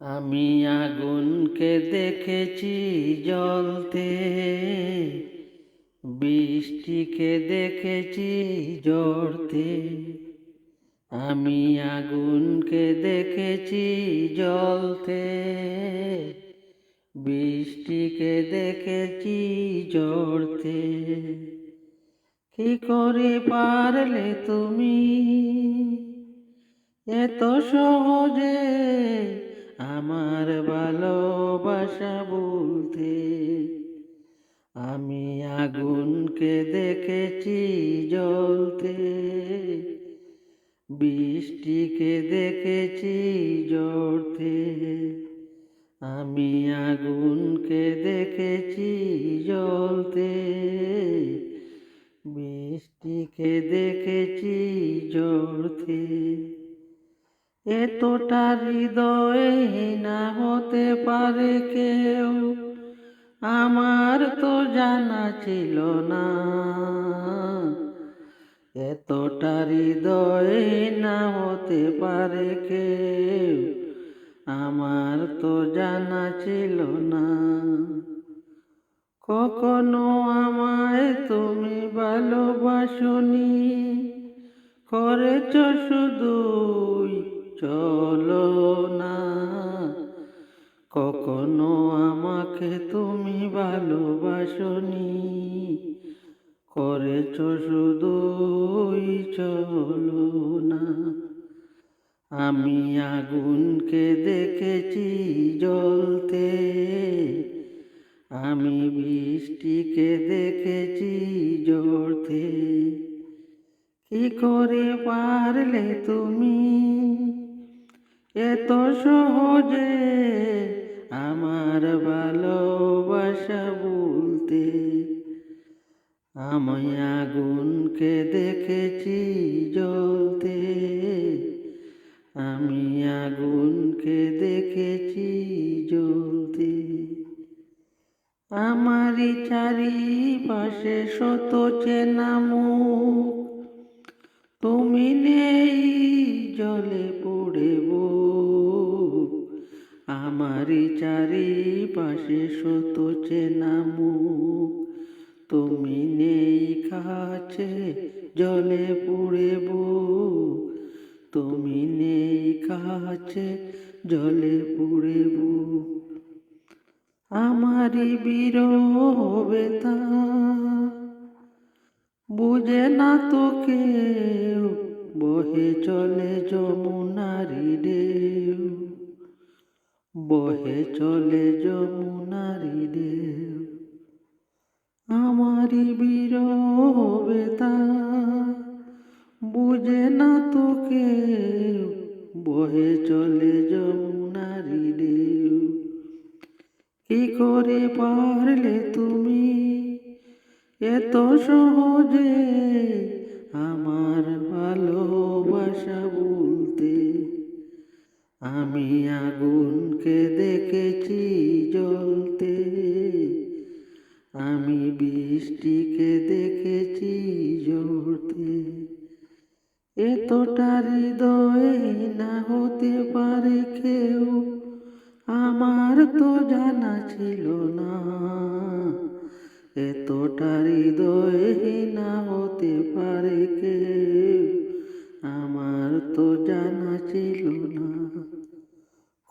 আমি আগুনকে দেখেছি জ্বলতে, বৃষ্টিকে দেখেছি ঝরতে। আমি আগুনকে দেখেছি জ্বলতে, বৃষ্টিকে দেখেছি ঝরতে। কি করে পারলে তুমি এত সহজে আমার ভালোবাসা বলতে? আমি আগুনকে দেখেছি জ্বলতে, বৃষ্টিকে দেখেছি ঝরতে। আমি আগুনকে দেখেছি জ্বলতে, বৃষ্টিকে দেখেছি ঝরতে। এতটা হৃদয়ে না হতে পারে কেউ, আমার তো জানা ছিল না। এতটা হৃদয়ে না হতে পারে কেউ, আমার তো জানা ছিল না। কখনো আমায় তুমি ভালোবাসনি, করেছ শুধুই ছলনা। কখনো আমাকে তুমি ভালোবাসনি, করেছ শুধুই ছলনা। আমি আগুনকে দেখেছি জ্বলতে, আমি বৃষ্টিকে দেখেছি ঝরতে। কি করে পারলে তুমি এত সহজে আমার ভালোবাসা বলতে? আমি আগুনকে দেখেছি জ্বলতে, আমি আগুনকে দেখেছি জ্বলতে। আমারই চারিপাশে শত চেনা মুখ, তুমি নেই জলে পড়ে বুক। আমারই চারিপাশে শত চেনা মুখ, তুমি নেই কাছে জলে পড়ে বুক। তুমি নেই কাছে জলে পড়ে বুক। আমারই বিরহ বেতা বুঝে না তো কেউ, বহে চলে যমুনারি ঢেউ, বহে চলে যমুনারি ঢেউ। আমারই বিরহ বেতা বুঝে না তো কেউ, বহে চলে যমুনারি ঢেউ। কি করে পারলে তুমি এত সহজে আমার ভালোবাসা বলতে? আমি আগুনকে দেখেছি জ্বলতে, আমি বৃষ্টিকে দেখেছি ঝরতে। এতটা হৃদয়ে না হতে পারে কেউ, আমার তো জানা ছিল না। এতটা হৃদয়ে না হতে পারে কেউ, আমার তো জানা ছিল না।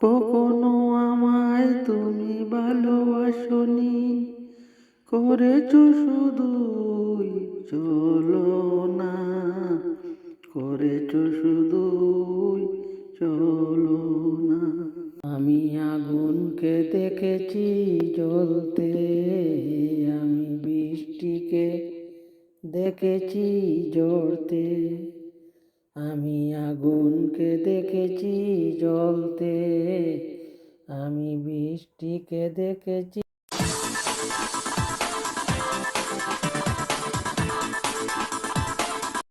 কখনো আমায় তুমি ভালোবাসনি, করেছ শুধুই ছলনা। করেছ শুধুই ছলনা। আমি আগুনকে দেখেছি জ্বলতে, আমি বৃষ্টিকে দেখেছি ঝরতে। আমি আগুনকে দেখেছি জ্বলতে, আমি বৃষ্টিকে দেখেছি